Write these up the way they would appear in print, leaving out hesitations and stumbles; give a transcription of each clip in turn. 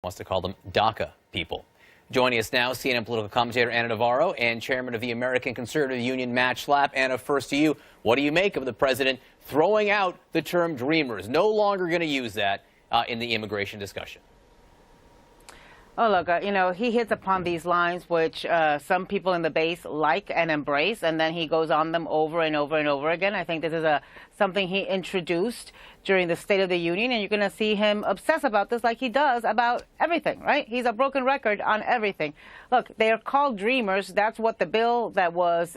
wants to call them DACA people. Joining us now, CNN political commentator Anna Navarro and chairman of the American Conservative Union, Matt Schlapp. Anna, first to you. What do you make of the president throwing out the term dreamers? No longer going to use that in the immigration discussion. Oh, look, he hits upon these lines which some people in the base like and embrace, and then he goes on them over and over and over again. I think this is something he introduced during the State of the Union, and you're going to see him obsess about this like he does about everything, right? He's a broken record on everything. Look, they are called dreamers. That's what the bill that was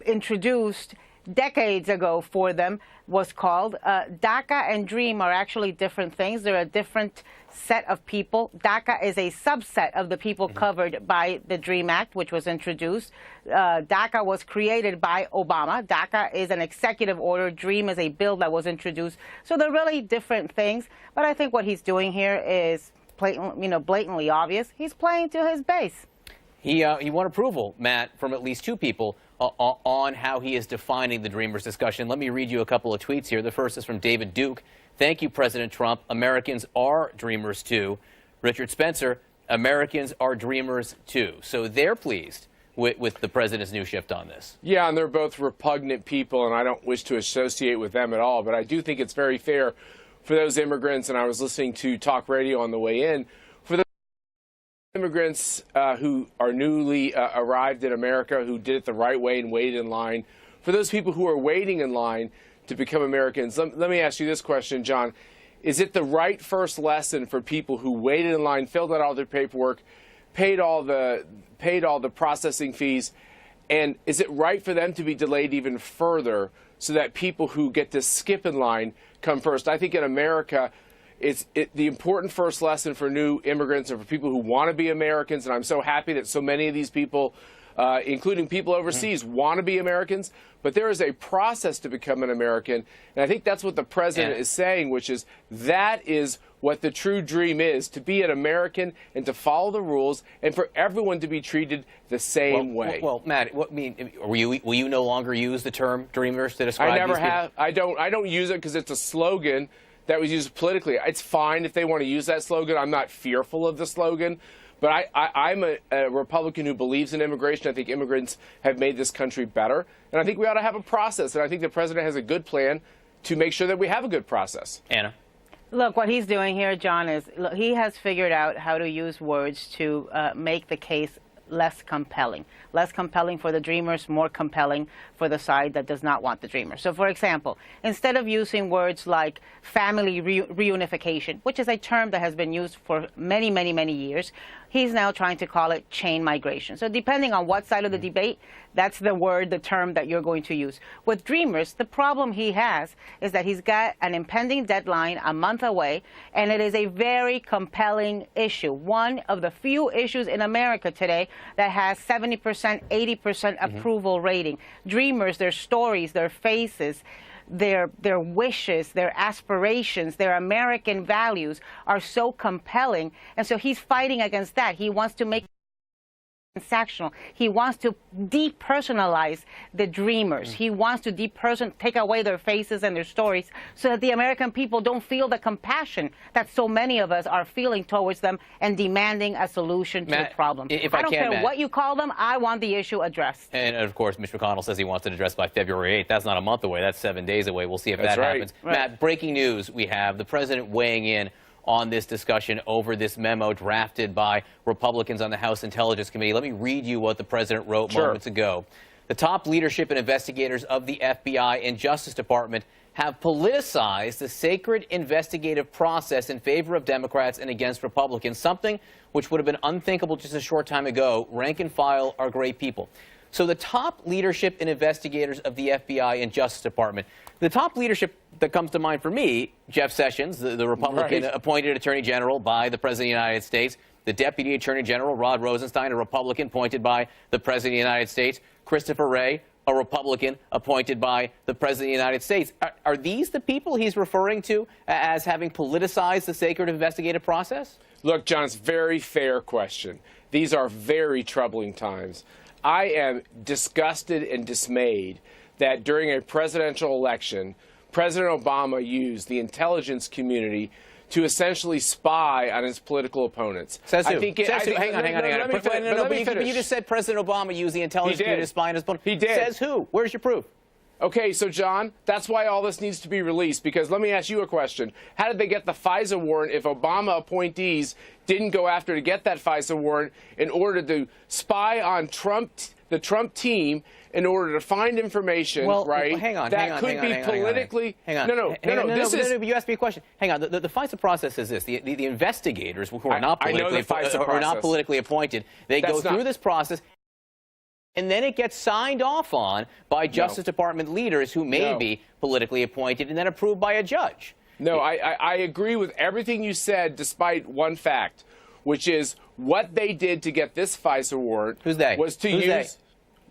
introduced decades ago for them was called. DACA and DREAM are actually different things. They're a different set of people. DACA is a subset of the people covered by the DREAM Act, which was introduced. DACA was created by Obama. DACA is an executive order. DREAM is a bill that was introduced. So they're really different things. But I think what he's doing here is blatantly obvious. He's playing to his base. He won approval, Matt, from at least two people on how he is defining the Dreamers discussion. Let me read you a couple of tweets here. The first is from David Duke. Thank you, President Trump. Americans are dreamers, too. Richard Spencer, Americans are dreamers, too. So they're pleased with the president's new shift on this. Yeah, and they're both repugnant people, and I don't wish to associate with them at all. But I do think it's very fair for those immigrants, and I was listening to talk radio on the way in, for the immigrants who are newly arrived in America, who did it the right way and waited in line, for those people who are waiting in line to become Americans. Let me ask you this question, John. Is it the right first lesson for people who waited in line, filled out all their paperwork, paid all the processing fees, and is it right for them to be delayed even further so that people who get to skip in line come first? I think in America, the important first lesson for new immigrants and for people who want to be Americans, and I'm so happy that so many of these people, including people overseas, want to be Americans, but there is a process to become an American, and I think that's what the president is saying, which is that is what the true dream is, to be an American and to follow the rules and for everyone to be treated the same way. Well, Matt, will you no longer use the term dreamers to describe I never these people? have. I don't use it because it's a slogan that was used politically. It's fine if they want to use that slogan. I'm not fearful of the slogan. But I'm a Republican who believes in immigration. I think immigrants have made this country better. And I think we ought to have a process. And I think the president has a good plan to make sure that we have a good process. Anna? Look, what he's doing here, John, is he has figured out how to use words to make the case less compelling. Less compelling for the dreamers, more compelling for the side that does not want the dreamers. So, for example, instead of using words like family reunification, which is a term that has been used for many, many, many years, he's now trying to call it chain migration. So depending on what side of the debate, that's the term that you're going to use. With dreamers, the problem he has is that he's got an impending deadline a month away, and it is a very compelling issue. One of the few issues in America today that has 70%, 80% approval rating. Dreamers, their stories, their faces, their wishes, their aspirations, their American values are so compelling. And so he's fighting against that. He wants to make it transactional. He wants to depersonalize the dreamers. He wants to take away their faces and their stories so that the American people don't feel the compassion that so many of us are feeling towards them and demanding a solution to the problem. I don't care what you call them. I want the issue addressed. And, of course, Mitch McConnell says he wants it addressed by February 8th. That's not a month away. That's 7 days away. We'll see if that happens. Right. Matt, breaking news we have. The president weighing in on this discussion over this memo drafted by Republicans on the House Intelligence Committee. Let me read you what the president wrote moments ago. The top leadership and investigators of the FBI and Justice Department have politicized the sacred investigative process in favor of Democrats and against Republicans, something which would have been unthinkable just a short time ago. Rank and file are great people. So the top leadership and investigators of the FBI and Justice Department, the top leadership that comes to mind for me, Jeff Sessions, the Republican appointed Attorney General by the President of the United States, the Deputy Attorney General, Rod Rosenstein, a Republican appointed by the President of the United States, Christopher Wray, a Republican appointed by the President of the United States. Are these the people he's referring to as having politicized the sacred investigative process? Look, John, it's a very fair question. These are very troubling times. I am disgusted and dismayed that during a presidential election, President Obama used the intelligence community to essentially spy on his political opponents. Says who? I think Says who? Hang on. Let me finish. You just said President Obama used the intelligence community to spy on his opponent. He did. Says who? Where's your proof? Okay, so John, that's why all this needs to be released, because let me ask you a question. How did they get the FISA warrant if Obama appointees didn't go after to get that FISA warrant in order to spy on the Trump team in order to find information, right? Hang on, that could be politically. Hang on. No. You asked me a question. Hang on. The FISA process is this: the investigators who are not politically appointed, they go through this process. And then it gets signed off on by Justice Department leaders who may be politically appointed and then approved by a judge. No, I agree with everything you said, despite one fact, which is what they did to get this FISA warrant was to use.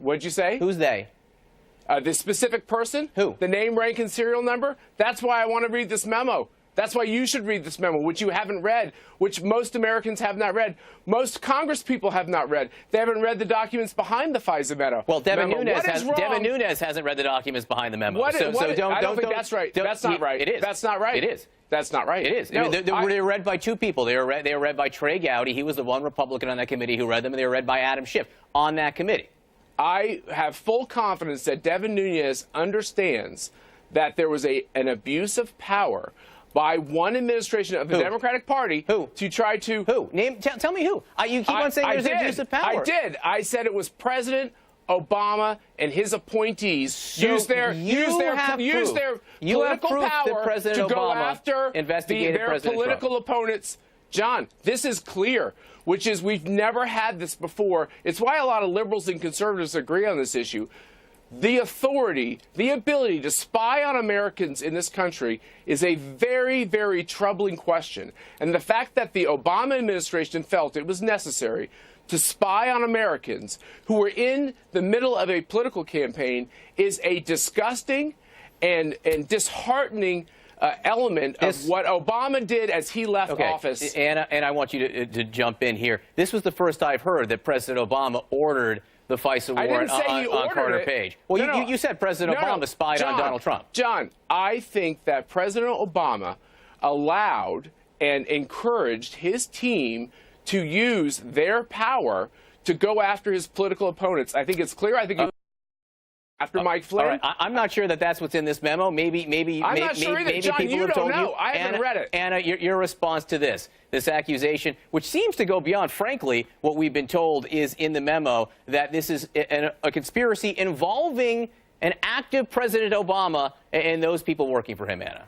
What'd you say? Who's they? The specific person? Who? The name, rank, and serial number? That's why I want to read this memo. That's why you should read this memo, which you haven't read, which most Americans have not read. Most Congress people have not read. They haven't read the documents behind the FISA memo. Well, Devin Nunes hasn't read the documents behind the memo. I don't think that's right. That's not right. It is. That's not right. It is. That's not right. It is. No, they were read by two people. They were read by Trey Gowdy. He was the one Republican on that committee who read them, and they were read by Adam Schiff on that committee. I have full confidence that Devin Nunes understands that there was an abuse of power by one administration of the Democratic Party to try to... Who? Tell me who. You keep on saying there's abuse of power. I did. I said it was President Obama and his appointees used their political power to go after their political opponents. John, this is clear, which is we've never had this before. It's why a lot of liberals and conservatives agree on this issue. The authority, the ability to spy on Americans in this country is a very, very troubling question. And the fact that the Obama administration felt it was necessary to spy on Americans who were in the middle of a political campaign is a disgusting and disheartening element of what Obama did as he left office. And I want you to jump in here. This was the first I've heard that President Obama ordered the FISA warrant on Carter Page. Well, you said President Obama spied on Donald Trump. John, I think that President Obama allowed and encouraged his team to use their power to go after his political opponents. I think it's clear. I think after Mike Flynn. All right. I'm not sure that that's what's in this memo. Maybe I'm not sure either. John, people you have told don't know. you. I haven't read it. Anna, your response to this accusation, which seems to go beyond, frankly, what we've been told is in the memo, that this is a conspiracy involving an active President Obama and those people working for him, Anna.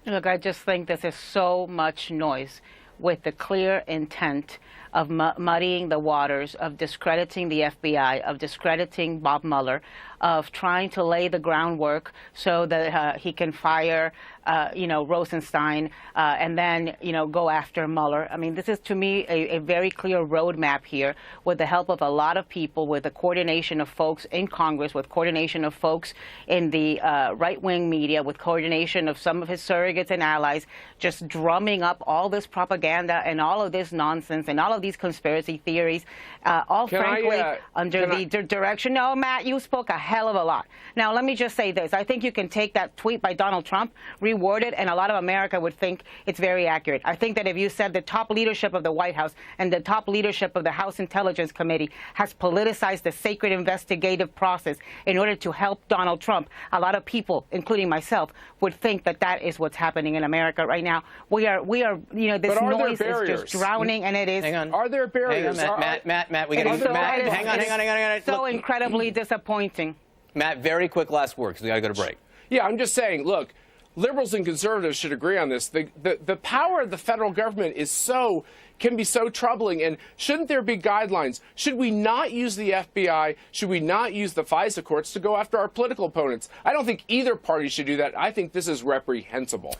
Look, I just think this is so much noise with the clear intent of muddying the waters, of discrediting the FBI, of discrediting Bob Mueller, of trying to lay the groundwork so that he can fire, Rosenstein, and then, go after Mueller. I mean, this is, to me, a very clear roadmap here with the help of a lot of people, with the coordination of folks in Congress, with coordination of folks in the right-wing media, with coordination of some of his surrogates and allies, just drumming up all this propaganda and all of this nonsense and all of these conspiracy theories, frankly, under the direction. No, Matt, you spoke a hell of a lot. Now, let me just say this. I think you can take that tweet by Donald Trump, reword it, and a lot of America would think it's very accurate. I think that if you said the top leadership of the White House and the top leadership of the House Intelligence Committee has politicized the sacred investigative process in order to help Donald Trump, a lot of people, including myself, would think that that is what's happening in America right now. We are, this noise is just drowning, and it is. Hang on. Are there barriers? Hang on, Matt, we got to hang on. So incredibly disappointing. Matt, very quick last word, because we got to go to break. Yeah, I'm just saying, look, liberals and conservatives should agree on this. The power of the federal government can be so troubling, and shouldn't there be guidelines? Should we not use the FBI? Should we not use the FISA courts to go after our political opponents? I don't think either party should do that. I think this is reprehensible.